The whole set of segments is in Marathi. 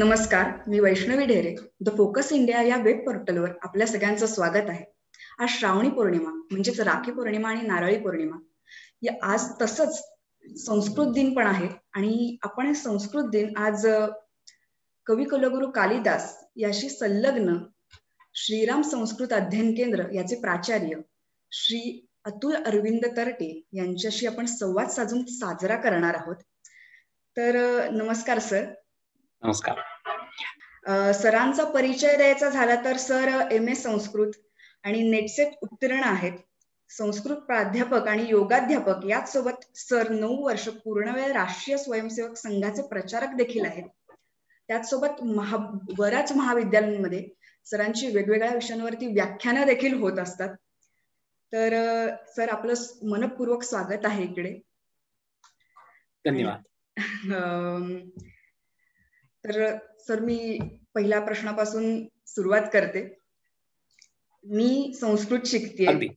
नमस्कार, मी Vaishnavi Dhere. The focus India web वेब पोर्टलवर आपल्या सगळ्यांचं स्वागत आहे. आज श्रावणी पौर्णिमा म्हणजेच राखी पौर्णिमा आणि नारळी पौर्णिमा या आज तसंच संस्कृत दिन पण आहे आणि आपण हे संस्कृत दिन आज कवी कुलगुरू कालिदास याशी संलग्न श्रीराम संस्कृत अध्ययन केंद्र याचे प्राचार्य श्री अतुल अरविंद तरटे यांच्याशी आपण संवाद साधून साजरा करणार आहोत. तर नमस्कार सर. नमस्कार. सरांचा परिचय द्यायचा झाला तर सर MA संस्कृत आणि नेटसेट उत्तीर्ण आहेत. संस्कृत प्राध्यापक आणि योगाध्यापक याचसोबत सर 9 वर्ष पूर्णवेळ राष्ट्रीय स्वयंसेवक संघाचे प्रचारक देखील आहेत. त्याचसोबत बऱ्याच महाविद्यालयांमध्ये सरांची वेगवेगळ्या विषयांवरती व्याख्यानं देखील होत असतात. तर सर आपलं मनपूर्वक स्वागत आहे इकडे. धन्यवाद. तर सर मी पहिल्या प्रश्नापासून सुरुवात करते. मी संस्कृत शिकतेय.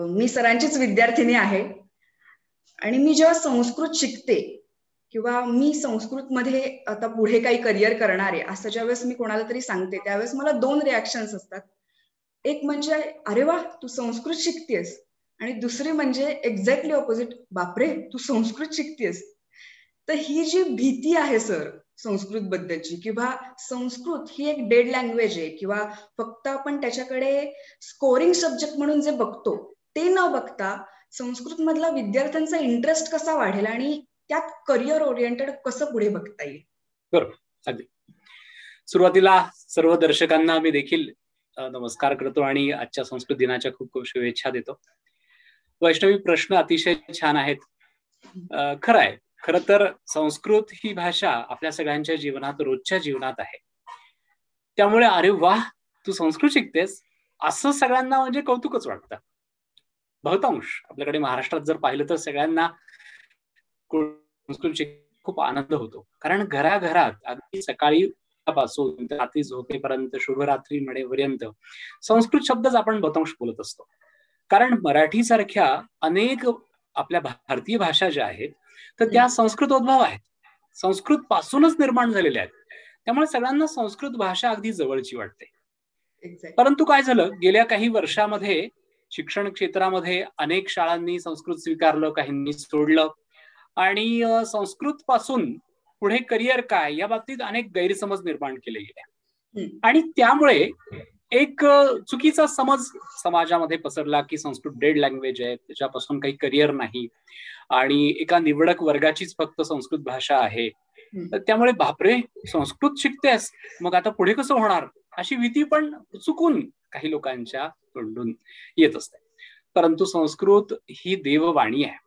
मी सरांचीच विद्यार्थिनी आहे आणि मी जेव्हा संस्कृत शिकते किंवा मी संस्कृतमध्ये आता पुढे काही करिअर करणार आहे असं ज्यावेळेस मी कोणाला तरी सांगते त्यावेळेस मला 2 रिॲक्शन्स असतात. एक म्हणजे अरे वा तू संस्कृत शिकतेस आणि दुसरी म्हणजे एक्झॅक्टली ऑपोजिट, बापरे तू संस्कृत शिकतेस. तर ही जी भीती आहे सर संस्कृत बद्दलची किंवा संस्कृत ही एक डेड लँग्वेज आहे किंवा फक्त आपण त्याच्याकडे स्कोरिंग सब्जेक्ट म्हणून जे बघतो ते न बघता संस्कृत मधला विद्यार्थ्यांचा इंटरेस्ट कसा वाढेल आणि त्यात करिअर ओरिएंटेड कसं पुढे बघता येईल. बरोबर. अगदी सुरुवातीला सर्व दर्शकांना मी देखील नमस्कार करतो आणि आजच्या संस्कृत दिनाच्या खूप खूप शुभेच्छा देतो. वैष्णवी, प्रश्न अतिशय छान आहेत. खरं आहे, खरं तर संस्कृत ही भाषा आपल्या सगळ्यांच्या जीवनात रोजच्या जीवनात आहे. त्यामुळे अरे वा तू संस्कृत शिकतेस असं सगळ्यांना म्हणजे कौतुकच वाटतं. बहुतांश आपल्याकडे महाराष्ट्रात जर पाहिलं तर सगळ्यांना संस्कृत शिक खूप आनंद होतो. कारण घराघरात अगदी सकाळी पासून रात्री झोपेपर्यंत शुभरात्री म्हणेपर्यंत संस्कृत शब्दच आपण बहुतांश बोलत असतो. कारण मराठी सारख्या अनेक आपल्या भारतीय भाषा ज्या आहेत तर त्या संस्कृतोद्भव आहेत, संस्कृत पासूनच निर्माण झालेल्या आहेत. त्यामुळे सगळ्यांना संस्कृत भाषा अगदी जवळची वाटते. परंतु काय झालं, गेल्या काही वर्षामध्ये शिक्षण क्षेत्रामध्ये अनेक शाळांनी संस्कृत स्वीकारलं, काहींनी सोडलं आणि संस्कृत पासून पुढे करिअर काय या बाबतीत अनेक गैरसमज निर्माण केले गेले आणि त्यामुळे एक चुकीचा समज समाजामध्ये पसरला की संस्कृत डेड लँग्वेज आहे, त्याच्यापासून काही करिअर नाही आणि एका निवडक वर्गाचीच फक्त संस्कृत भाषा आहे. त्यामुळे बापरे संस्कृत शिकतेस मग आता पुढे कसं होणार अशी भीती पण चुकून काही लोकांच्या तोंडून येत असते. परंतु संस्कृत ही देववाणी आहे.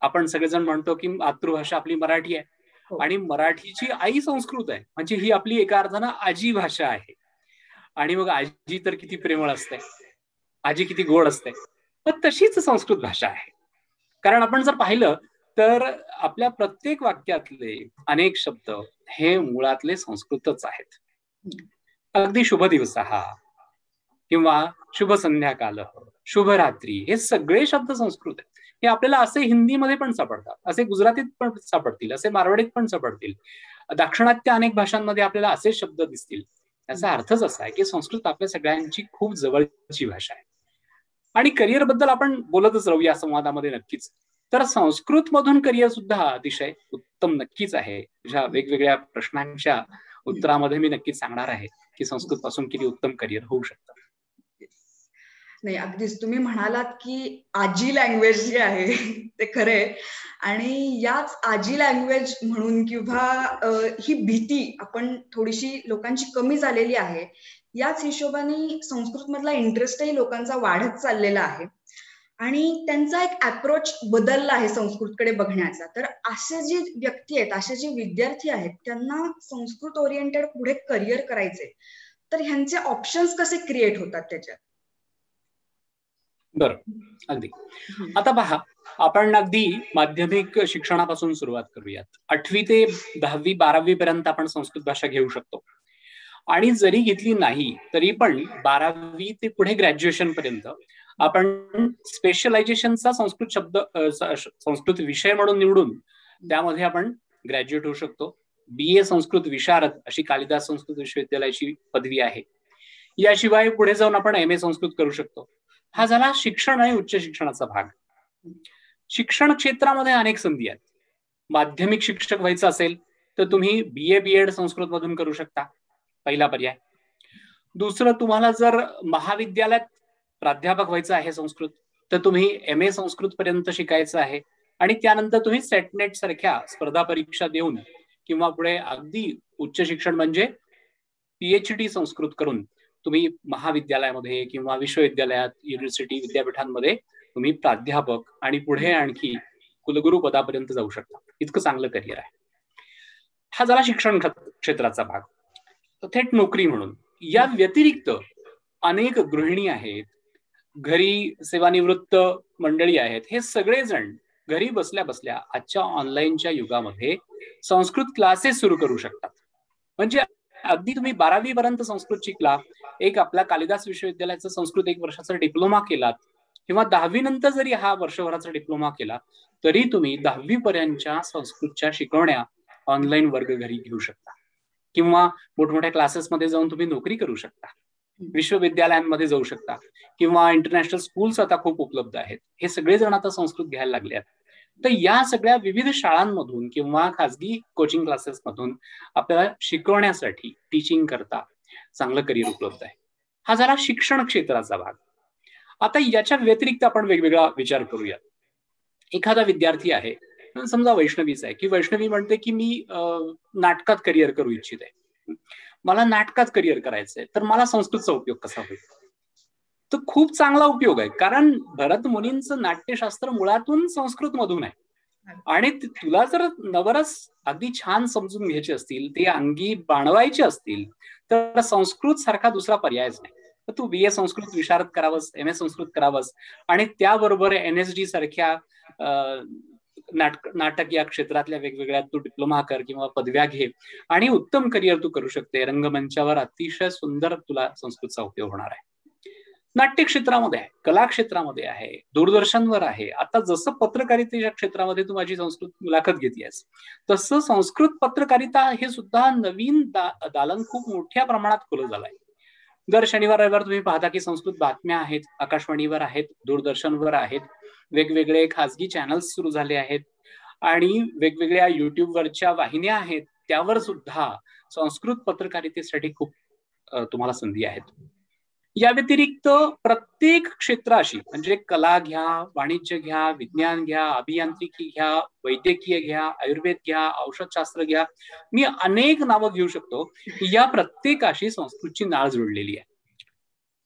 आपण सगळेजण म्हणतो की मातृभाषा आपली मराठी आहे आणि मराठीची आई संस्कृत आहे, म्हणजे ही आपली एका अर्थानं आजी भाषा आहे. आणि मग आजी तर किती प्रेमळ असते, आजी किती गोड असते, तर तशीच संस्कृत भाषा आहे. कारण आपण जर पाहिलं तर आपल्या प्रत्येक वाक्यातले अनेक शब्द हे मुळातले संस्कृतच आहेत. अगदी शुभ दिवस हा किंवा शुभ संध्याकाळ, शुभरात्री हे सगळे शब्द संस्कृत आहेत. हे आपल्याला असे हिंदीमध्ये पण सापडतात, असे गुजरातीत पण सापडतील, असे मारवाडीत पण सापडतील, दाक्षिणात्य अनेक भाषांमध्ये आपल्याला असे शब्द दिसतील. याचा अर्थच असा आहे की संस्कृत आपल्या सगळ्यांची खूप जवळची भाषा आहे. आणि करिअर बद्दल आपण बोलतच राहू या संवादामध्ये नक्कीच. तर संस्कृत मधून करिअर सुद्धा अतिशय उत्तम नक्कीच आहे. तुझ्या वेगवेगळ्या प्रश्नांच्या उत्तरामध्ये मी नक्कीच सांगणार आहे की संस्कृत पासून किती उत्तम करिअर होऊ शकतं. नाही, अगदीच तुम्ही म्हणालात की आजी लँग्वेज जी आहे ते खरंय आणि याच आजी लँग्वेज म्हणून किंवा ही भीती आपण थोडीशी लोकांची कमी झालेली आहे. याच हिशोबाने संस्कृत मधला इंटरेस्टही लोकांचा वाढत चाललेला आहे आणि त्यांचा एक अप्रोच बदलला आहे संस्कृतकडे बघण्याचा. तर असे जे व्यक्ती आहेत, असे जे विद्यार्थी आहेत त्यांना संस्कृत ओरिएंटेड पुढे करिअर करायचे तर ह्यांचे ऑप्शन्स कसे क्रिएट होतात त्याच्यात. बरं, अगदी. आता पहा, आपण अगदी माध्यमिक शिक्षणापासून सुरुवात करूयात. 8वी ते 10वी 12वी पर्यंत आपण संस्कृत भाषा घेऊ शकतो आणि जरी घेतली नाही तरी पण 12वी ते पुढे ग्रॅज्युएशन पर्यंत आपण स्पेशलायझेशनचा संस्कृत विषय म्हणून निवडून त्यामध्ये आपण ग्रॅज्युएट होऊ शकतो. BA संस्कृत विशारद अशी कालिदास संस्कृत विश्वविद्यालयाची पदवी आहे. याशिवाय पुढे जाऊन आपण MA संस्कृत करू शकतो. हा झाला शिक्षण आणि उच्च शिक्षणाचा भाग. शिक्षण क्षेत्रामध्ये अनेक संधी आहेत. माध्यमिक शिक्षक व्हायचं असेल तर तुम्ही BA BEd संस्कृत मधून करू शकता, पहिला पर्याय. दुसरं, तुम्हाला जर महाविद्यालयात प्राध्यापक व्हायचं आहे संस्कृत तर तुम्ही MA संस्कृत पर्यंत शिकायचं आहे आणि त्यानंतर तुम्ही सेटनेट सारख्या स्पर्धा परीक्षा देऊन किंवा पुढे अगदी उच्च शिक्षण म्हणजे PhD संस्कृत करून तुम्ही महाविद्यालयामध्ये किंवा विश्वविद्यालयात, युनिव्हर्सिटी, विद्यापीठांमध्ये तुम्ही प्राध्यापक आणि पुढे आणखी कुलगुरू पदापर्यंत जाऊ शकता. इतकं चांगलं करिअर आहे. हा झाला शिक्षण क्षेत्राचा भाग. थेट नोकरी म्हणून या व्यतिरिक्त अनेक गृहिणी आहेत, घरी सेवानिवृत्त मंडळी आहेत. हे सगळेजण घरी बसल्या बसल्या आजच्या ऑनलाईनच्या युगामध्ये संस्कृत क्लासेस सुरू करू शकतात. म्हणजे अगदी तुम्ही 12वी पर्यंत संस्कृत शिकला, एक आपला कालिदास विश्वविद्यालयाचा संस्कृत 1 वर्षाचा डिप्लोमा केलात किंवा 10वी नंतर जरी हा वर्षभराचा डिप्लोमा केला तरी तुम्ही 10वी पर्यंतच्या संस्कृतच्या शिकवण्या ऑनलाईन वर्ग घरी घेऊ शकता किंवा मोठमोठ्या क्लासेसमध्ये जाऊन तुम्ही नोकरी करू शकता, विश्वविद्यालयांमध्ये जाऊ शकता किंवा इंटरनॅशनल स्कूल्स आता खूप उपलब्ध आहेत. हे सगळेजण आता संस्कृत घ्यायला लागले आहेत. तर या सगळ्या विविध शाळांमधून किंवा खाजगी कोचिंग क्लासेसमधून आपल्याला शिकवण्यासाठी, टीचिंग करता चांगलं करिअर उपलब्ध आहे. हा झाला शिक्षण क्षेत्राचा भाग. आता याच्या व्यतिरिक्त आपण वेगवेगळा विचार करूया. एखादा विद्यार्थी आहे, समजा वैष्णवीच आहे, की वैष्णवी म्हणते की मी नाटकात करिअर करू इच्छित आहे, मला नाटकात करिअर करायचंय, तर मला संस्कृतचा उपयोग कसा होईल? तर खूप चांगला उपयोग आहे, कारण भरत मुनींचं नाट्यशास्त्र मुळातून संस्कृत मधून आहे आणि तुला जर नवरस अगदी छान समजून घ्यायचे असतील, ते अंगी बाणवायचे असतील तर संस्कृत सारखा दुसरा पर्यायच नाही. तर तू BA संस्कृत विशारद करावंस, MA संस्कृत करावंस आणि त्याबरोबर NSD सारख्या नाटक या क्षेत्रातल्या वेगवेगळ्या तू डिप्लोमा कर किंवा पदव्या घे आणि उत्तम करिअर तू करू शकते. रंगमंचावर अतिशय सुंदर तुला संस्कृतचा उपयोग होणार आहे. नाट्य क्षेत्रामध्ये आहे, कला क्षेत्रामध्ये आहे, दूरदर्शनवर आहे. आता जसं पत्रकारितेच्या क्षेत्रामध्ये तू माझी संस्कृत मुलाखत घेतेयस तसं संस्कृत पत्रकारिता हे सुद्धा नवीन दालन खूप मोठ्या प्रमाणात खुलं झालंय. दर शनिवार रविवार तुम्ही पाहता की संस्कृत बातम्या आहेत, आकाशवाणीवर आहेत, दूरदर्शनवर आहेत, वेगवेगळे खाजगी चॅनल्स सुरू झाले आहेत आणि वेगवेगळ्या युट्यूबवरच्या वाहिन्या आहेत, त्यावर सुद्धा संस्कृत पत्रकारितेसाठी खूप तुम्हाला संधी आहेत. या व्यतिरिक्त प्रत्येक क्षेत्राशी, म्हणजे कला घ्या, वाणिज्य घ्या, विज्ञान घ्या, अभियांत्रिकी घ्या, वैद्यकीय घ्या, आयुर्वेद घ्या, औषधशास्त्र घ्या, मी अनेक नावं घेऊ शकतो. या प्रत्येकाशी संस्कृतची नाळ जोडलेली आहे.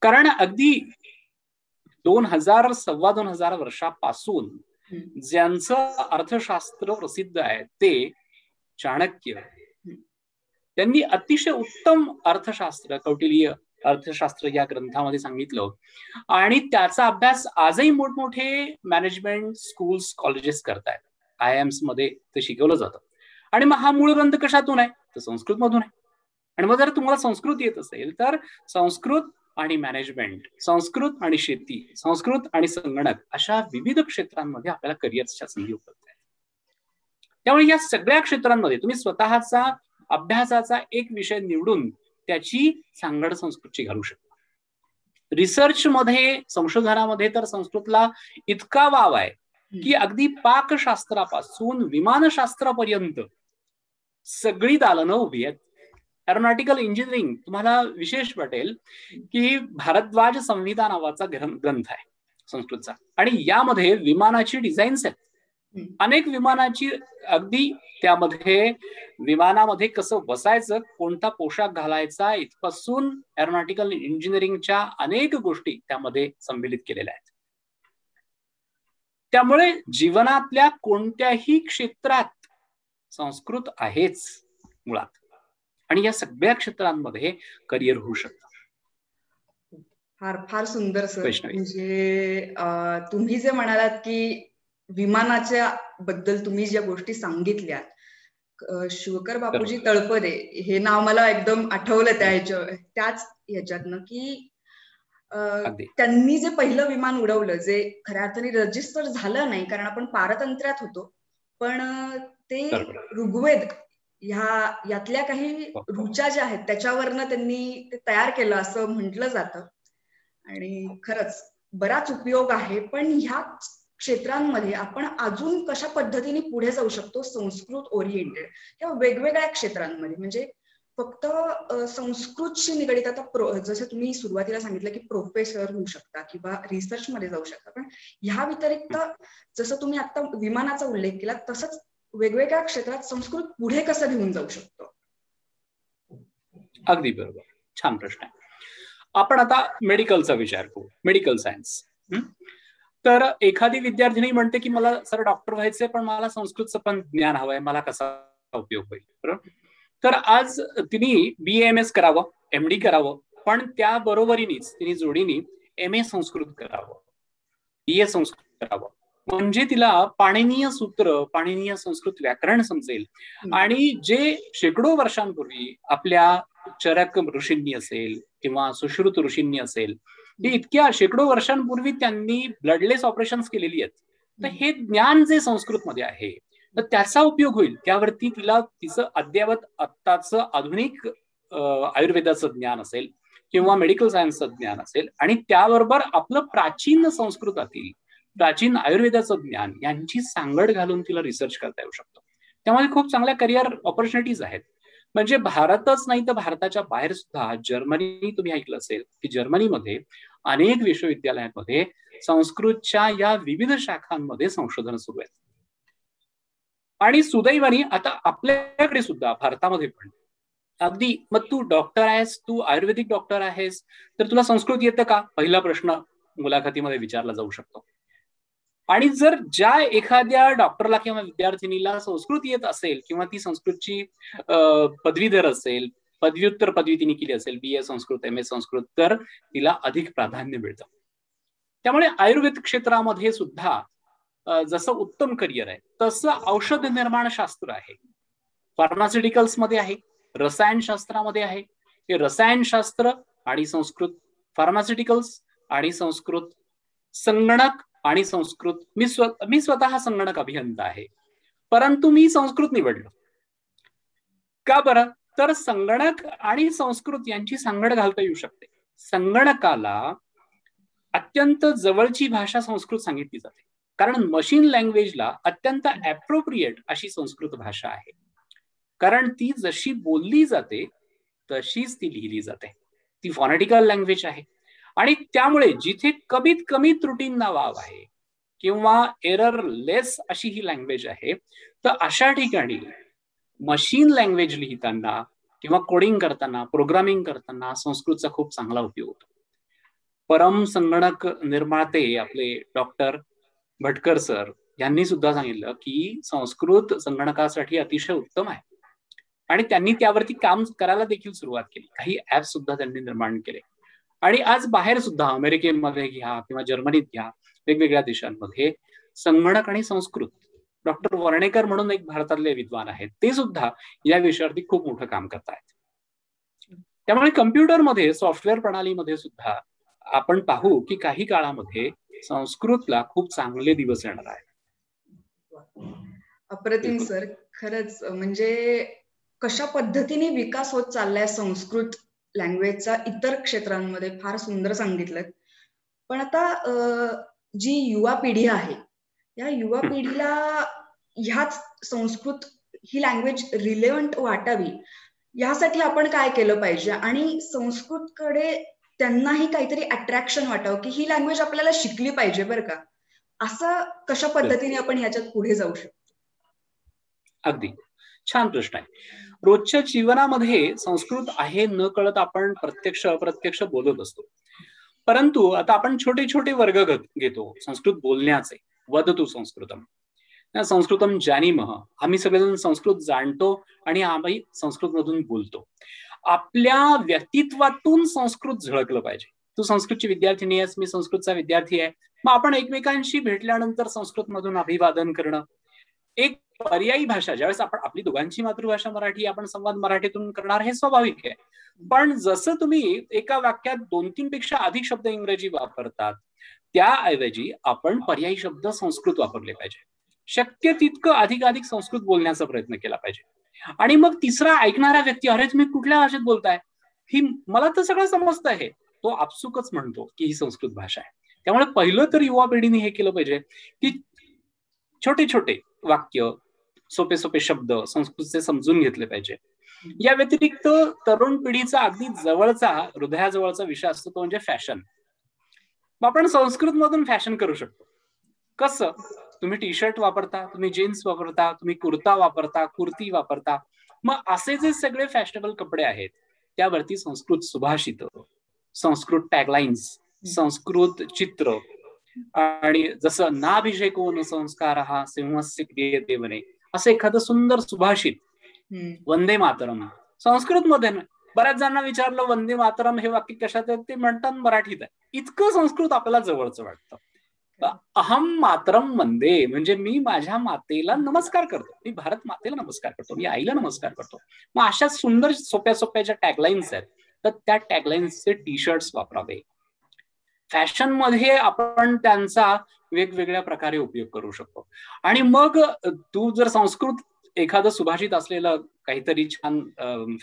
कारण अगदी 2,000 वर्षापासून ज्यांचं अर्थशास्त्र प्रसिद्ध आहे ते चाणक्य, त्यांनी अतिशय उत्तम अर्थशास्त्र, कौटिल्य अर्थशास्त्र या ग्रंथामध्ये सांगितलं आणि त्याचा अभ्यास आजही मोठमोठे मॅनेजमेंट स्कूल्स, कॉलेजेस करतायत. IIMs मध्ये ते शिकवलं जातं. आणि मग हा मूळ ग्रंथ कशातून आहे? तर संस्कृत मधून आहे. आणि मग जर तुम्हाला संस्कृत येत असेल तर संस्कृत आणि मॅनेजमेंट, संस्कृत आणि शेती, संस्कृत आणि संगणक अशा विविध क्षेत्रांमध्ये आपल्याला करिअर्सच्या संधी उपलब्ध आहेत. त्यामुळे या सगळ्या क्षेत्रांमध्ये तुम्ही स्वतःचा अभ्यासाचा एक विषय निवडून त्याची सांगड संस्कृतची घालू शकता. रिसर्च मध्ये, संशोधनामध्ये तर संस्कृतला इतका वाव आहे की अगदी पाकशास्त्रापासून विमानशास्त्रापर्यंत सगळी दालनं उभी आहेत. एरोनॉटिकल इंजिनिअरिंग तुम्हाला विशेष वाटेल की भारद्वाज संहिता नावाचा ग्रंथ आहे संस्कृतचा आणि यामध्ये विमानाची डिझाईन्स आहेत. अनेक विमानाची, अगदी त्यामध्ये विमानामध्ये कसं बसायचं, कोणता पोशाख घालायचा इथपासून एरोनॉटिकल इंजिनिअरिंगच्या अनेक गोष्टी त्यामध्ये संमिलित केलेल्या आहेत. त्यामुळे जीवनातल्या कोणत्याही क्षेत्रात संस्कृत आहेच मुळात आणि या सगळ्या क्षेत्रांमध्ये करिअर होऊ शकतं. फार फार सुंदर सर. म्हणजे तुम्ही जे म्हणालात की विमानाच्या बद्दल तुम्ही ज्या गोष्टी सांगितल्या, शिवकर बापूजी तळपदे हे नाव मला एकदम आठवलं त्याच ह्याच्यातनं की त्यांनी जे पहिलं विमान उडवलं, जे खऱ्या अर्थाने रजिस्टर झालं नाही कारण आपण पारतंत्र्यात होतो, पण ते ऋग्वेद यातल्या काही रुचा ज्या आहेत त्याच्यावरनं त्यांनी ते तयार केलं असं म्हटलं जातं. आणि खरंच बराच उपयोग आहे. पण ह्या क्षेत्रांमध्ये आपण अजून कशा पद्धतीने पुढे जाऊ शकतो संस्कृत ओरिएंटेड किंवा वेगवेगळ्या क्षेत्रांमध्ये, म्हणजे फक्त संस्कृतशी निगडीत. आता जसं तुम्ही सुरुवातीला सांगितलं की प्रोफेसर होऊ शकता किंवा रिसर्च मध्ये जाऊ शकता, पण ह्या व्यतिरिक्त जसं तुम्ही आता विमानाचा उल्लेख केला तसंच वेगवेगळ्या क्षेत्रात संस्कृत पुढे कसं घेऊन जाऊ शकतो? अगदी बरोबर, छान प्रश्न आहे. आपण आता मेडिकलचा विचार करू, मेडिकल सायन्स. तर एखादी विद्यार्थिनी म्हणते की मला सर डॉक्टर व्हायचंय पण मला संस्कृतचं पण ज्ञान हवंय, मला कसा उपयोग होईल? बरोबर. तर आज तिने BAMS करावं, MD करावं, पण त्या बरोबरीनेच तिने जोडीने MA संस्कृत करावं, BA संस्कृत करावं, म्हणजे तिला पाणिनीय सूत्र, पाणिनीय संस्कृत व्याकरण समजेल. आणि जे शेकडो वर्षांपूर्वी आपल्या चरक ऋषींनी असेल किंवा सुश्रुत ऋषींनी असेल, ही इतक्या शेकडो वर्षांपूर्वी त्यांनी ब्लडलेस ऑपरेशन्स केलेली आहेत, तर हे ज्ञान जे संस्कृतमध्ये आहे तर त्याचा उपयोग होईल. त्यावरती तिला तिचं अद्ययावत आत्ताचं आधुनिक आयुर्वेदाचं ज्ञान असेल किंवा मेडिकल सायन्सचं ज्ञान असेल आणि त्याबरोबर आपलं प्राचीन संस्कृतातील प्राचीन आयुर्वेदाचं ज्ञान यांची सांगड घालून तिला रिसर्च करता येऊ शकतो. त्यामध्ये खूप चांगल्या करिअर ऑपॉर्च्युनिटीज आहेत. म्हणजे भारतच नाही तर भारताच्या बाहेर सुद्धा, जर्मनी तुम्ही ऐकलं असेल की जर्मनीमध्ये अनेक विश्वविद्यालयांमध्ये संस्कृतच्या या विविध शाखांमध्ये संशोधन सुरू आहेत. आणि सुदैवाने आता आपल्याकडे सुद्धा भारतामध्ये पण अगदी, मग तू डॉक्टर आहेस, तू आयुर्वेदिक डॉक्टर आहेस, तर तुला संस्कृत येतं का? पहिला प्रश्न मुलाखतीमध्ये विचारला जाऊ शकतो. आणि जर ज्या एखाद्या डॉक्टरला किंवा विद्यार्थिनीला संस्कृत येत असेल किंवा ती संस्कृतची पदवीधर असेल, पदव्युत्तर पदवी तिने केली असेल, BA संस्कृत, MA संस्कृत, तर तिला अधिक प्राधान्य मिळतं. त्यामुळे आयुर्वेद क्षेत्रामध्ये सुद्धा जसं उत्तम करिअर आहे तसं औषध निर्माण शास्त्र आहे, फार्मास्युटिकल्स मध्ये आहे, रसायनशास्त्रामध्ये आहे. हे रसायनशास्त्र आणि संस्कृत, फार्मास्युटिकल्स आणि संस्कृत, संगणक आणि संस्कृत. मी स्वतः संगणक अभियंता आहे, परंतु मी संस्कृत निवडलं का बरं? तर संगणक आणि संस्कृत यांची सांगड घालता येऊ शकते. संगणकाला अत्यंत जवळची भाषा संस्कृत सांगितली जाते, कारण मशीन लँग्वेजला अत्यंत ऍप्रोप्रिएट अशी संस्कृत भाषा आहे. कारण ती जशी बोलली जाते तशीच ती लिहिली जाते, ती फॉनेटिकल लँग्वेज आहे. आणि त्यामुळे जिथे कमीत कमी त्रुटींना वाव आहे किंवा एरर लेस अशी ही लँग्वेज आहे, तर अशा ठिकाणी मशीन लँग्वेज लिहिताना किंवा कोडिंग करताना, प्रोग्रामिंग करताना संस्कृतचा खूप चांगला उपयोग होतो. परम संगणक निर्माते आपले डॉक्टर भटकर सर यांनी सुद्धा सांगितलं की संस्कृत संगणकासाठी अतिशय उत्तम आहे आणि त्यांनी त्यावरती काम करायला देखील सुरुवात केली. काही ऍप सुद्धा त्यांनी निर्माण केले. आणि आज बाहेर सुद्धा अमेरिकेमध्ये घ्या किंवा जर्मनीत घ्या, वेगवेगळ्या देशांमध्ये संगणक आणि संस्कृत, डॉक्टर वर्णेकर म्हणून एक भारतातले विद्वान आहेत, ते सुद्धा या विषयावरती खूप मोठं काम करतायत. त्यामुळे कम्प्युटरमध्ये, सॉफ्टवेअर प्रणालीमध्ये सुद्धा आपण पाहू की काही काळामध्ये संस्कृतला खूप चांगले दिवस येणार आहेत. अप्रतिम सर, खरंच म्हणजे कशा पद्धतीने विकास होत चाललाय संस्कृत लँग्वेजचा इतर क्षेत्रांमध्ये फार सुंदर सांगितलं. पण आता जी युवा पिढी आहे, या युवा पिढीला ह्याच संस्कृत ही लँग्वेज रिलेव्हंट वाटावी यासाठी आपण काय केलं पाहिजे आणि संस्कृतकडे त्यांनाही काहीतरी अट्रॅक्शन वाटावं की ही लँग्वेज आपल्याला शिकली पाहिजे बरं का, असं कशा पद्धतीने आपण ह्याच्यात पुढे जाऊ शकतो? अगदी छान प्रश्न आहे. रोजच्या जीवनामध्ये संस्कृत आहे न कळत आपण प्रत्यक्ष अप्रत्यक्ष बोलत असतो, परंतु आता आपण छोटे छोटे वर्ग घेतो संस्कृत बोलण्याचे. वदतु संस्कृतम, संस्कृतम जानीमः, आम्ही सगळेजण संस्कृत जाणतो आणि आम्ही संस्कृत मधून बोलतो. आपल्या व्यक्तित्वातून संस्कृत झळकलं पाहिजे. तू संस्कृतची विद्यार्थिनी आहेस, मी संस्कृतचा विद्यार्थी आहे, मग आपण एकमेकांशी भेटल्यानंतर संस्कृत मधून अभिवादन करणं, एक पर्यायी भाषा, ज्यावेळेस आपण आपली दोघांची मातृभाषा मराठी, आपण संवाद मराठीतून करणार हे स्वाभाविक आहे. पण जसं तुम्ही एका वाक्यात 2-3 पेक्षा अधिक शब्द इंग्रजी वापरतात, त्याऐवजी आपण पर्यायी शब्द संस्कृत वापरले पाहिजे. शक्य तितकं अधिकाधिक संस्कृत बोलण्याचा प्रयत्न केला पाहिजे. आणि मग तिसरा ऐकणारा व्यक्ती, अरे तुम्ही कुठल्या भाषेत बोलताय, ही मला तर सगळं समजत आहे, तो आपसुकच म्हणतो की ही संस्कृत भाषा आहे. त्यामुळे पहिलं तर युवा पिढीने हे केलं पाहिजे की छोटे छोटे वाक्य, सोपे सोपे शब्द संस्कृतचे समजून घेतले पाहिजे. या व्यतिरिक्त तरुण पिढीचा अगदी जवळचा, हृदयाजवळचा विषय असतो तो म्हणजे फॅशन. आपण संस्कृत मधून फॅशन करू शकतो. कसं? तुम्ही टी शर्ट वापरता, तुम्ही जीन्स वापरता, तुम्ही कुर्ता वापरता, कुर्ती वापरता, मग असे जे सगळे फॅशनेबल कपडे आहेत त्यावरती संस्कृत सुभाषित, संस्कृत टॅगलाइन्स, संस्कृत चित्र, आणि जसं नाभिषेको संस्कार सिंहस्य क्रियते वने, असं एखादं सुंदर सुभाषित, वंदे मातरम संस्कृत मध्ये. बऱ्याच जणांना विचारलं वंदे मातरम हे वाक्य कशात आहे, ते म्हणतात मराठीत आहे. इतकं संस्कृत आपल्याला जवळचं वाटतं. अहम मातरम वंदे म्हणजे मी माझ्या मातेला नमस्कार करतो, मी भारत मातेला नमस्कार करतो, मी आईला नमस्कार करतो. मग अशा सुंदर सोप्या सोप्या ज्या टॅगलाइन्स आहेत तर त्या टॅगलाइन्सचे टी शर्ट्स वापरावे. फॅशन मध्ये आपण त्यांचा वेगवेगळ्या प्रकारे उपयोग करू शकतो. आणि मग तू जर संस्कृत एखादं सुभाषित असलेलं काहीतरी छान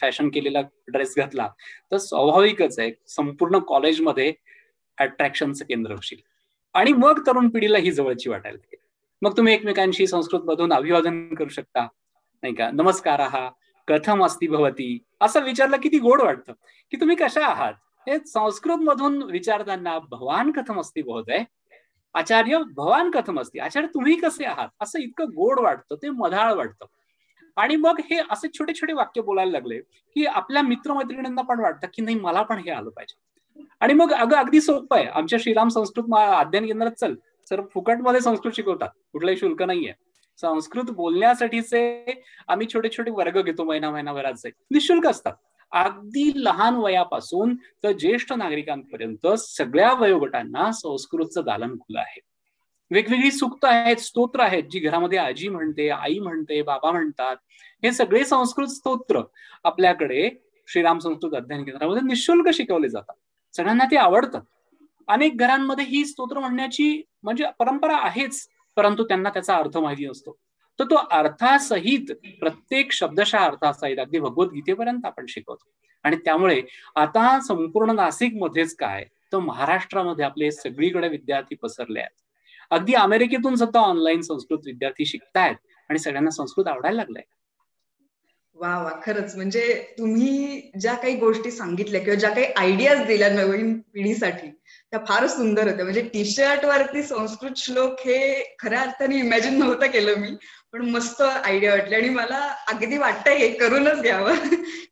फॅशन केलेला ड्रेस घातला तर स्वाभाविकच आहे संपूर्ण कॉलेजमध्ये अट्रॅक्शनचं केंद्र होशील. आणि मग तरुण पिढीला ही जवळची वाटायला लागेल. मग तुम्ही एकमेकांशी संस्कृत मधून अभिवादन करू शकता, नाही का? नमस्कारः, कथम अस्ति भवती, असं विचारलं किती गोड वाटतं की तुम्ही कशा आहात. हे संस्कृत मधून विचारताना भवान कथम अस्ति महोदय, आचार्य भवान कथम अस्ति, आचार्य तुम्ही कसे आहात, असं इतकं गोड वाटतं, ते मधाळ वाटतं. आणि मग हे असे छोटे छोटे वाक्य बोलायला लागले की आपल्या मित्रमैत्रिणींना पण वाटतं की नाही मला पण हे आलं पाहिजे. आणि मग अगदी सोपं आहे, आमच्या श्रीराम संस्कृत अध्ययन केंद्रात चल सर, फुकटमध्ये संस्कृत शिकवतात, कुठलंही शुल्क नाहीये. संस्कृत बोलण्यासाठीचे आम्ही छोटे छोटे वर्ग घेतो, महिनाभराचे निशुल्क असतात. अगदी लहान वयापासून तर ज्येष्ठ नागरिकांपर्यंत सगळ्या वयोगटांना संस्कृतचं दालन खुलं आहे. वेगवेगळी सूक्त आहेत, स्तोत्र आहेत, जी घरामध्ये आजी म्हणते, आई म्हणते, बाबा म्हणतात. हे सगळे संस्कृत स्तोत्र आपल्याकडे श्रीराम संस्कृत अध्ययन केंद्रामध्ये निशुल्क शिकवले जातात. सगळ्यांना ते आवडतात. अनेक घरांमध्ये ही स्तोत्र म्हणण्याची म्हणजे परंपरा आहेच, परंतु त्यांना त्याचा अर्थ माहिती नसतो. तर तो अर्थासहित, प्रत्येक शब्दशः अर्थासहित अगदी भगवद्गीतेपर्यंत आपण शिकवतो. आणि त्यामुळे आता संपूर्ण नाशिक मध्येच काय तर महाराष्ट्रामध्ये आपले सगळीकडे विद्यार्थी पसरले आहेत. अगदी अमेरिकेतून सुद्धा ऑनलाईन संस्कृत विद्यार्थी शिकतायत आणि सगळ्यांना संस्कृत आवडायला लागलंय. वा वा, खरंच म्हणजे तुम्ही ज्या काही गोष्टी सांगितल्या किंवा ज्या काही आयडियाज दिल्या नवीन पिढीसाठी त्या फारच सुंदर होत्या. म्हणजे टी शर्ट वरती संस्कृत श्लोक हे खऱ्या अर्थाने इमॅजिन नव्हतं केलं मी, पण मस्त आयडिया वाटली आणि मला अगदी वाटतंय हे करूनच घ्यावं.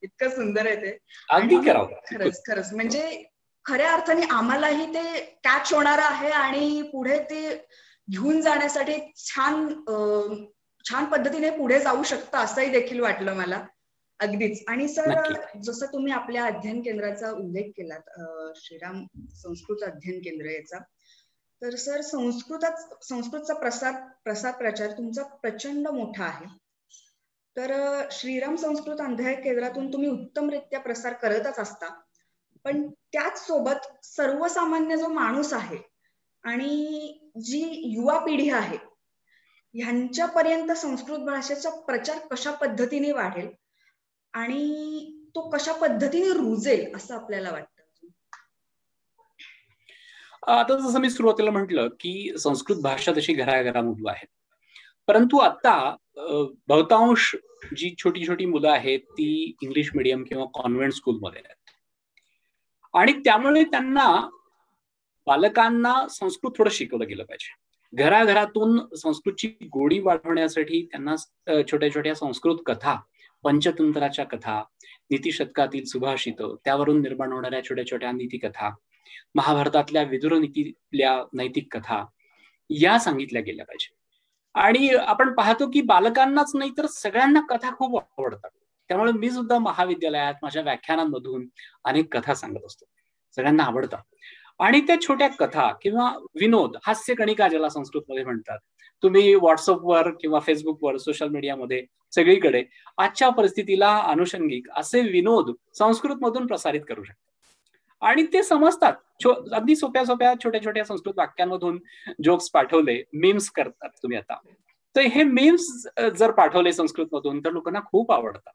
इतकं सुंदर आहे ते. अगदी करावं. खरंच खरंच म्हणजे खऱ्या अर्थाने आम्हालाही ते कॅच होणार आहे आणि पुढे ते घेऊन जाण्यासाठी छान छान पद्धतीने पुढे जाऊ शकतं असंही देखील वाटलं मला. अगदीच. आणि सर, जसं तुम्ही आपल्या अध्ययन केंद्राचा उल्लेख केलात, श्रीराम संस्कृत अध्ययन केंद्र याचा, तर सर संस्कृतचा प्रसार प्रचार तुमचा प्रचंड मोठा आहे. तर श्रीराम संस्कृत अध्ययन केंद्रातून तुम्ही उत्तमरित्या प्रसार करतच असता, पण त्याच सोबत सर्वसामान्य जो माणूस आहे आणि जी युवा पिढी आहे ह्यांच्यापर्यंत संस्कृत भाषेचा प्रचार कशा पद्धतीने वाढेल आणि तो कशा पद्धतीने रुजेल असं आपल्याला वाटतं? आता जसं मी सुरुवातीला म्हटलं की संस्कृत भाषा तशी घराघरामधून आहे, परंतु आता बहुतांश जी छोटी छोटी मुलं आहेत ती इंग्लिश मिडियम किंवा कॉन्व्हेंट स्कूलमध्ये आहेत. आणि त्यामुळे त्यांना, बालकांना संस्कृत थोडं शिकवलं गेलं पाहिजे. घराघरातून संस्कृतची गोडी वाढवण्यासाठी त्यांना छोट्या छोट्या संस्कृत कथा, पंचतंत्राच्या कथा, नीतिशतकातील सुभाषित, त्यावरून निर्माण होणाऱ्या छोट्या छोट्या नीतिकथा, महाभारतातल्या विदुर नीतीतल्या नैतिक कथा या सांगितल्या गेल्या पाहिजे. आणि आपण पाहतो की बालकांनाच नाही तर सगळ्यांना कथा खूप आवडतात. त्यामुळे मी सुद्धा महाविद्यालयात माझ्या व्याख्यानांमधून अनेक कथा सांगत असतो, सगळ्यांना आवडतात. आणि त्या छोट्या कथा किंवा विनोद, हास्य कणिका ज्याला संस्कृतमध्ये म्हणतात, तुम्ही व्हॉट्सअपवर किंवा फेसबुकवर, सोशल मीडियामध्ये सगळीकडे आजच्या परिस्थितीला अनुषंगिक असे विनोद संस्कृतमधून प्रसारित करू शकता. आणि ते समजतात. अगदी सोप्या सोप्या छोट्या छोट्या संस्कृत वाक्यांमधून जोक्स पाठवले, मीम्स करतात तुम्ही आता, तर हे मीम्स जर पाठवले संस्कृतमधून तर लोकांना खूप आवडतात.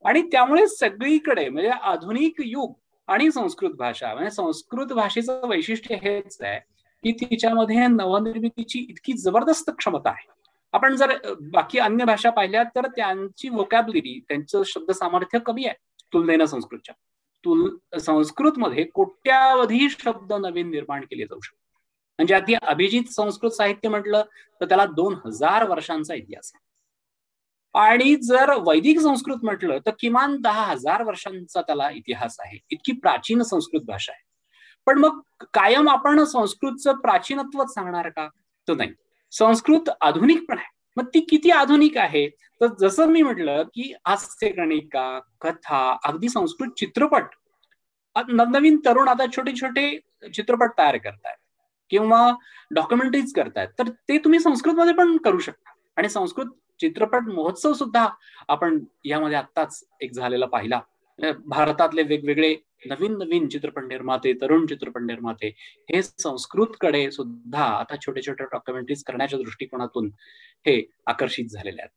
आणि त्यामुळे सगळीकडे म्हणजे आधुनिक युग आणि संस्कृत भाषा, म्हणजे संस्कृत भाषेचं वैशिष्ट्य हेच आहे की तिच्यामध्ये नवनिर्मितीची इतकी जबरदस्त क्षमता आहे. आपण जर बाकी अन्य भाषा पाहिल्या तर त्यांची व्होकॅब्युलरी, त्यांचं शब्द सामर्थ्य कमी आहे तुलनेनं संस्कृतच्या. संस्कृतमध्ये कोट्यावधी शब्द नवीन निर्माण केले जाऊ शकतात. म्हणजे अगदी अभिजित संस्कृत साहित्य म्हटलं तर त्याला 2000 वर्षांचा इतिहास आहे. आणि जर वैदिक संस्कृत म्हटलं तर किमान 10,000 वर्षांचा त्याला इतिहास आहे. इतकी प्राचीन संस्कृत भाषा आहे. पण मग कायम आपण संस्कृतचं प्राचीनत्वच सांगणार का? तर नाही. संस्कृत आधुनिक पण आहे. मग ती किती आधुनिक आहे? तर जसं मी म्हटलं की हास्यगणिका, कथा, अगदी संस्कृत चित्रपट, नवनवीन तरुण आता छोटे छोटे चित्रपट तयार करतायत किंवा डॉक्युमेंटरीज करतायत, तर ते तुम्ही संस्कृतमध्ये पण करू शकता. आणि संस्कृत चित्रपट महोत्सव सुद्धा आपण यामध्ये आत्ताच एक झालेला पाहिला. भारतातले वेगवेगळे नवीन नवीन चित्रपट निर्माते, तरुण चित्रपट निर्माते हे संस्कृतकडे सुद्धा आता छोटे छोटे डॉक्युमेंटरीज करण्याच्या दृष्टिकोनातून हे आकर्षित झालेले आहेत.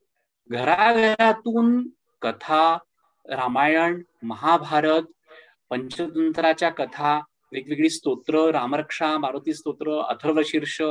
घराघरातून कथा, रामायण, महाभारत, पंचतंत्राच्या कथा, वेगवेगळी स्तोत्र, रामरक्षा, मारुती स्तोत्र, अथर्वशीर्ष,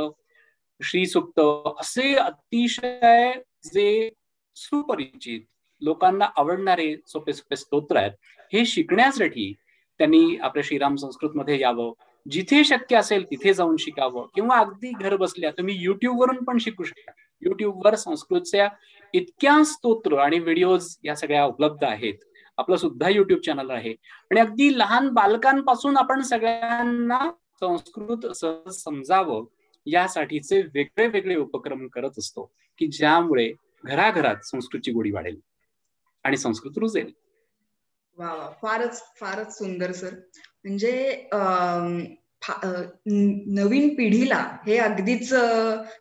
श्रीसूक्त, असे अतिशय जे सुपरिचित, लोकांना आवडणारे सोपे सोपे स्तोत्र आहेत, हे शिकण्यासाठी त्यांनी आपल्या श्रीराम संस्कृतमध्ये यावं. जिथे शक्य असेल तिथे जाऊन शिकावं किंवा अगदी घर बसल्या तुम्ही युट्यूबवरून पण शिकू शकता. युट्यूबवर संस्कृतच्या इतक्या स्तोत्र आणि व्हिडिओज या सगळ्या उपलब्ध आहेत. आपलं सुद्धा युट्यूब चॅनल आहे. आणि अगदी लहान बालकांपासून आपण सगळ्यांना संस्कृत सहज समजावं यासाठीचे वेगळे वेगळे उपक्रम करत असतो की ज्यामुळे घराघरात संस्कृतची गोडी वाढेल आणि संस्कृत रुजेल. वा वा, फारच फारच सुंदर सर. म्हणजे नवीन पिढीला हे अगदीच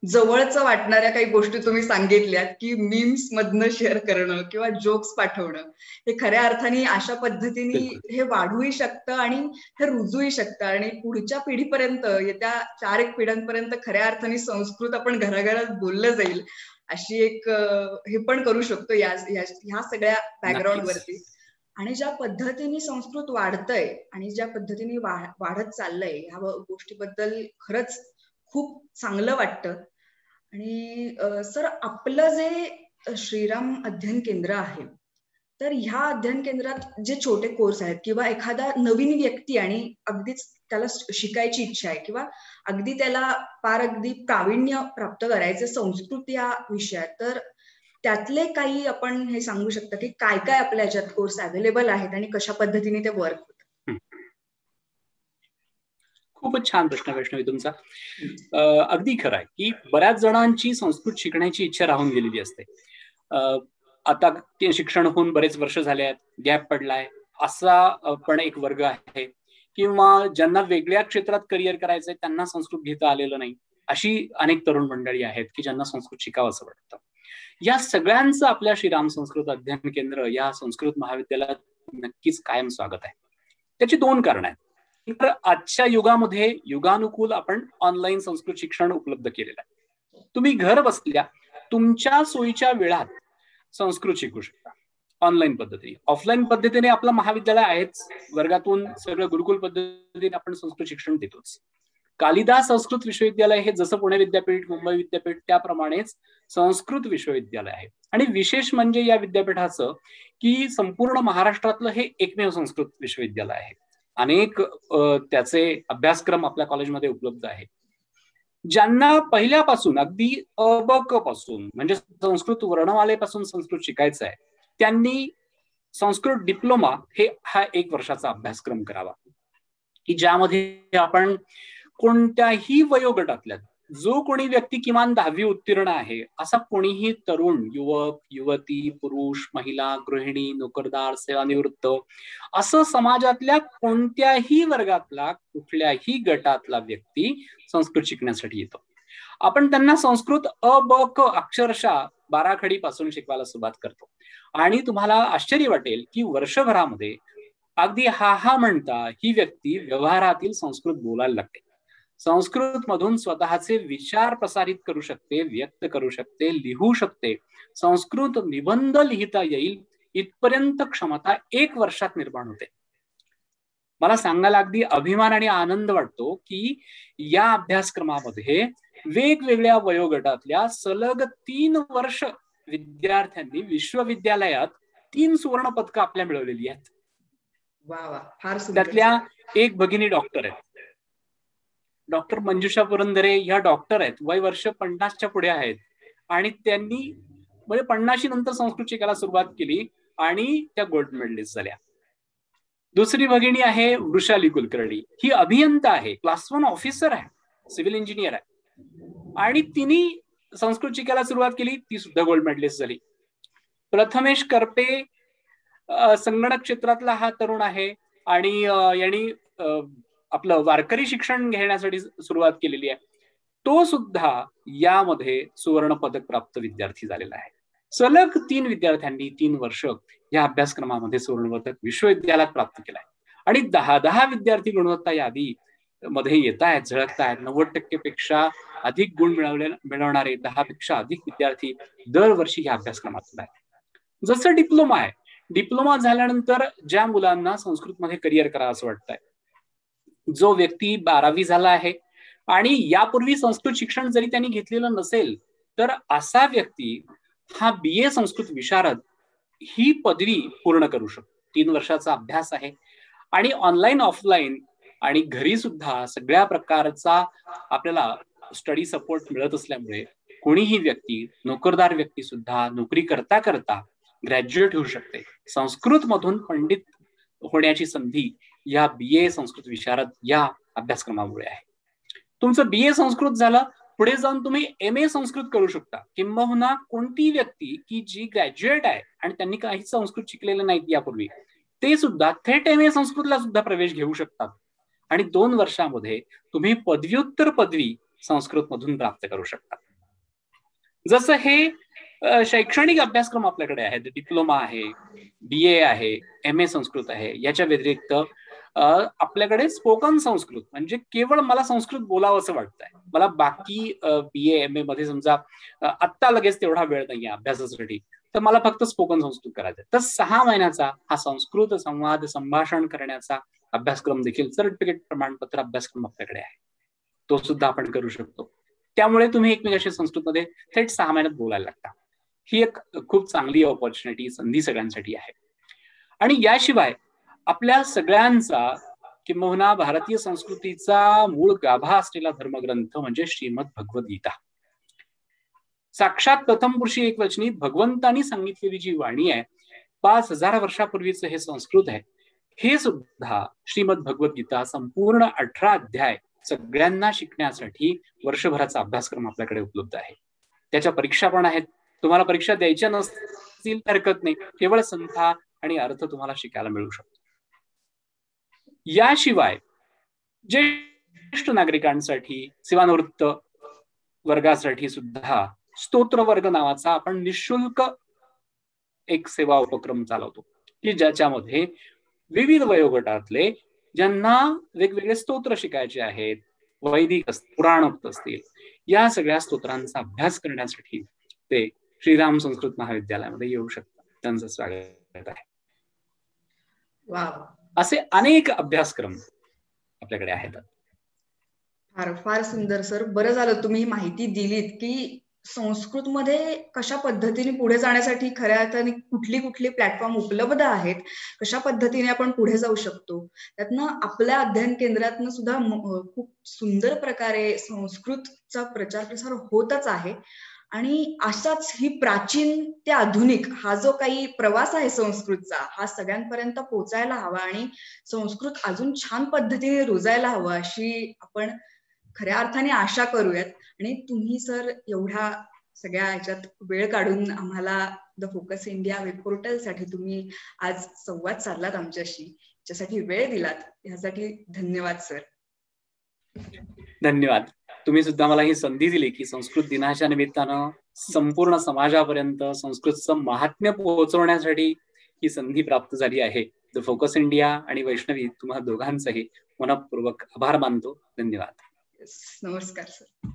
जवळचं वाटणाऱ्या काही गोष्टी तुम्ही सांगितल्यात की मीम्स मधनं शेअर करणं किंवा जोक्स पाठवणं हे खऱ्या अर्थाने अशा पद्धतीने हे वाढूही शकतं आणि हे रुजूही शकतं आणि पुढच्या पिढीपर्यंत, येत्या 4 पिढ्यांपर्यंत खऱ्या अर्थाने संस्कृत आपण घराघरात बोललं जाईल अशी एक हे पण करू शकतो ह्या सगळ्या बॅकग्राऊंड वरती. आणि ज्या पद्धतीने संस्कृत वाढतंय आणि ज्या पद्धतीने वाढत चाललंय ह्या गोष्टीबद्दल खरंच खूप चांगलं वाटतं. आणि सर, आपलं जे श्रीराम अध्ययन केंद्र आहे, तर ह्या अध्ययन केंद्रात जे छोटे कोर्स आहेत किंवा एखादा नवीन व्यक्ती आणि अगदीच त्याला शिकायची इच्छा आहे किंवा अगदी त्याला अगदी प्रावीण्य प्राप्त करायचं संस्कृत या विषयात, तर त्यातले काही आपण हे सांगू शकता की काय काय आपल्या याच्यात कोर्स अवेलेबल आहेत आणि कशा पद्धतीने ते वर्क होतात? खूपच छान प्रश्न वैष्णवी तुमचा. अगदी खरं आहे की बऱ्याच जणांची संस्कृत शिकण्याची इच्छा राहून गेलेली असते. आता शिक्षण होऊन बरेच वर्ष झाले आहेत, गॅप पडलाय, असा पण एक वर्ग आहे. किंवा ज्यांना वेगळ्या क्षेत्रात करिअर करायचंय त्यांना संस्कृत घेता आलेलं नाही, अशी अनेक तरुण मंडळी आहेत की ज्यांना संस्कृत शिकावं असं वाटतं. या सगळ्यांचं आपल्या श्रीराम संस्कृत अध्ययन केंद्र या संस्कृत महाविद्यालयात नक्कीच कायम स्वागत आहे. त्याची 2 कारणं आहेत. तर आजच्या युगामध्ये युगानुकूल आपण ऑनलाईन संस्कृत शिक्षण उपलब्ध केलेलं आहे. तुम्ही घर बसल्या तुमच्या सोयीच्या वेळात संस्कृत शिकू शकता ऑनलाईन पद्धतीने. ऑफलाईन पद्धतीने आपलं महाविद्यालय आहेच, वर्गातून सगळं गुरुकुल पद्धतीने आपण संस्कृत शिक्षण देतोच. कालिदास संस्कृत विश्वविद्यालय हे जसं पुणे विद्यापीठ, मुंबई विद्यापीठ त्याप्रमाणेच संस्कृत विश्वविद्यालय आहे. आणि विशेष म्हणजे या विद्यापीठाचं की संपूर्ण महाराष्ट्रातलं हे एकमेव संस्कृत विश्वविद्यालय आहे. अनेक त्याचे अभ्यासक्रम आपल्या कॉलेजमध्ये उपलब्ध आहेत. ज्यांना पहिल्यापासून अगदी ब क पासून म्हणजे संस्कृत वर्णमालेपासून संस्कृत शिकायचं आहे त्यांनी संस्कृत डिप्लोमा हा 1 वर्षाचा अभ्यासक्रम करावा की ज्यामध्ये आपण कोणत्याही वयोगटातल्या जो कोणी व्यक्ती किमान 10वी उत्तीर्ण आहे असा कोणीही तरुण, युवक, युवती, पुरुष, महिला, गृहिणी, नोकरदार, सेवानिवृत्त असं समाजातल्या कोणत्याही वर्गातला कुठल्याही गटातला व्यक्ती संस्कृत शिकण्यासाठी येतो. आपण त्यांना संस्कृत अ ब क अक्षरशः बाराखडी पासून शिकवायला सुरुवात करतो. आणि तुम्हाला आश्चर्य वाटेल की वर्षभरामध्ये अगदी हा म्हणता ही व्यक्ती व्यवहारातील संस्कृत बोलायला लागते. संस्कृत मधून स्वतःचे विचार प्रसारित करू शकते, व्यक्त करू शकते, लिहू शकते, संस्कृत निबंध लिहिता येईल इथपर्यंत क्षमता 1 वर्षात निर्माण होते. मला सांगायला अगदी अभिमान आणि आनंद वाटतो की या अभ्यासक्रमामध्ये वेगवेगळ्या वयोगटातल्या सलग 3 वर्ष विद्यार्थ्यांनी विश्वविद्यालयात 3 सुवर्ण पदकं आपल्या मिळवलेली आहेत. वा वा, फार सुंदर. त्यातल्या एक भगिनी डॉक्टर आहेत. डॉक्टर मंजुषा पुरंदरे ह्या डॉक्टर आहेत, वय वर्ष 50च्या पुढे आहेत, आणि त्यांनी म्हणजे 50 नंतर संस्कृत शिकायला सुरुवात केली आणि त्या गोल्ड मेडलिस्ट झाल्या. दुसरी भगिनी आहे वृषाली कुलकर्णी. ही अभियंता आहे, क्लास 1 ऑफिसर आहे, सिव्हिल इंजिनियर आहे, आणि तिने संस्कृत शिकायला सुरुवात केली, ती सुद्धा गोल्ड मेडलिस्ट झाली. प्रथमेश करपे संगणक क्षेत्रातला हा तरुण आहे आणि यांनी आपलं वारकरी शिक्षण घेण्यासाठी सुरुवात केलेली आहे. तो सुद्धा यामध्ये सुवर्ण पदक प्राप्त विद्यार्थी झालेला आहे. सलग 3 विद्यार्थ्यांनी 3 वर्ष या अभ्यासक्रमामध्ये सुवर्ण पदक विश्वविद्यालयात प्राप्त केलं आहे. आणि 10 विद्यार्थी गुणवत्ता यादी मध्ये येत आहेत, झळकत आहेत. 90% पेक्षा अधिक गुण मिळवणारे 10 पेक्षा अधिक विद्यार्थी दरवर्षी या अभ्यासक्रमातून आहेत. जसं डिप्लोमा आहे, डिप्लोमा झाल्यानंतर ज्या मुलांना संस्कृतमध्ये करिअर करावं असं वाटतंय, जो व्यक्ती 12वी झाला आहे आणि यापूर्वी संस्कृत शिक्षण जरी त्यांनी घेतलेलं नसेल, तर असा व्यक्ती हा BA संस्कृत विशारद ही पदवी पूर्ण करू शकतो. 3 वर्षाचा अभ्यास आहे आणि ऑनलाईन ऑफलाईन आणि घरी सुद्धा सगळ्या प्रकारचा आपल्याला स्टडी सपोर्ट मिळत असल्यामुळे कोणीही व्यक्ती, नोकरदार व्यक्ती सुद्धा नोकरी करता करता ग्रॅज्युएट होऊ शकते. संस्कृत मधून पंडित होण्याची संधी या BA संस्कृत विशारद या अभ्यासक्रमामुळे आहे. तुमचं BA संस्कृत झालं, पुढे जाऊन तुम्ही MA संस्कृत करू शकता. किंबहुना कोणती व्यक्ती की जी ग्रॅज्युएट आहे आणि त्यांनी काही संस्कृत शिकलेलं नाहीत यापूर्वी, ते सुद्धा थेट MA संस्कृतला सुद्धा प्रवेश घेऊ शकतात आणि 2 वर्षामध्ये तुम्ही पदव्युत्तर पदवी संस्कृत मधून प्राप्त करू शकता. जसं हे शैक्षणिक अभ्यासक्रम आपल्याकडे आहेत, डिप्लोमा आहे, BA आहे, MA संस्कृत आहे, याच्या व्यतिरिक्त आपल्याकडे स्पोकन संस्कृत, म्हणजे केवळ मला संस्कृत बोलावं असं वाटतंय, मला बाकी BA MA मध्ये समजा आत्ता लगेच तेवढा वेळ नाहीये अभ्यासासाठी, तर मला फक्त स्पोकन संस्कृत करायचंय, तर 6 महिन्याचा हा संस्कृत संवाद संभाषण करण्याचा अभ्यासक्रम देखील सर्टिफिकेट प्रमाणपत्र अभ्यासक्रम आपल्याकडे आहे. तो सुद्धा आपण करू शकतो. त्यामुळे तुम्ही एकमेकांशी संस्कृतमध्ये थेट 6 महिन्यात बोलायला लागता. ही एक खूप चांगली ऑपॉर्च्युनिटी, संधी सगळ्यांसाठी आहे. आणि याशिवाय आपल्या सगळ्यांचा किंबहुना भारतीय संस्कृतीचा मूळ गाभा असलेला धर्मग्रंथ म्हणजे श्रीमद भगवद्गीता. साक्षात प्रथम पुरुषी एकवचनी भगवंतानी सांगितलेली जी वाणी आहे, 5000 वर्षापूर्वीचं हे संस्कृत आहे, हे सुद्धा श्रीमद भगवद्गीता संपूर्ण 18 अध्याय सगळ्यांना शिकण्यासाठी वर्षभराचा अभ्यासक्रम आपल्याकडे उपलब्ध आहे. त्याच्या परीक्षा पण आहेत. तुम्हाला परीक्षा द्यायच्या नसतील हरकत नाही, केवळ संथा आणि अर्थ तुम्हाला शिकायला मिळू शकतो. याशिवाय ज्येष्ठ नागरिकांसाठी, सेवानिवृत्त वर्गासाठी सुद्धा स्तोत्र वर्ग नावाचा आपण निशुल्क एक सेवा उपक्रम चालवतो, की ज्याच्यामध्ये विविध वयोगटातले ज्यांना वेगवेगळे स्तोत्र शिकायचे आहेत, वैदिक पुराणोक्त असतील, या सगळ्या स्तोत्रांचा अभ्यास करण्यासाठी ते श्रीराम संस्कृत महाविद्यालयामध्ये येऊ शकतात. त्यांचं स्वागत आहे. असे अनेक अभ्यासक्रम आपल्याकडे आहेत. फार फार सुंदर सर. बरं झालं तुम्ही माहिती दिलीत की संस्कृतमध्ये कशा पद्धतीने पुढे जाण्यासाठी खऱ्या अर्थाने कुठली कुठली प्लॅटफॉर्म उपलब्ध आहेत, कशा पद्धतीने आपण पुढे जाऊ शकतो. त्यातनं आपल्या अध्ययन केंद्रातनं सुद्धा खूप सुंदर प्रकारे संस्कृतचा प्रचार प्रसार होतच आहे. आणि अशाच ही प्राचीन ते आधुनिक हा जो काही प्रवास आहे संस्कृतचा, हा सगळ्यांपर्यंत पोहोचायला हवा आणि संस्कृत अजून छान पद्धतीने रुजायला हवं अशी आपण खऱ्या अर्थाने आशा करूयात. आणि तुम्ही सर एवढ्या सगळ्या ह्याच्यात वेळ काढून आम्हाला द फोकस इंडिया वेब पोर्टलसाठी तुम्ही आज संवाद साधलात आमच्याशी, त्याच्यासाठी वेळ दिलात, यासाठी धन्यवाद सर. धन्यवाद. तुम्ही सुद्धा मला ही संधी दिली की संस्कृत दिनाच्या निमित्तानं संपूर्ण समाजापर्यंत संस्कृतचं महात्म्य पोहोचवण्यासाठी ही संधी प्राप्त झाली आहे. द फोकस इंडिया आणि वैष्णवी तुम्हा दोघांचाही मनपूर्वक आभार मानतो. धन्यवाद. नमस्कार सर.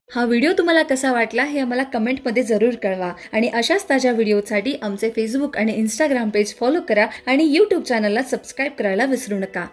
हा व्हिडिओ तुम्हाला कसा वाटला हे आम्हाला कमेंटमध्ये जरूर कळवा आणि अशाच ताज्या व्हिडिओसाठी आमचे फेसबुक आणि इंस्टाग्राम पेज फॉलो करा आणि यूट्यूब चॅनलला सबस्क्राईब करायला विसरू नका.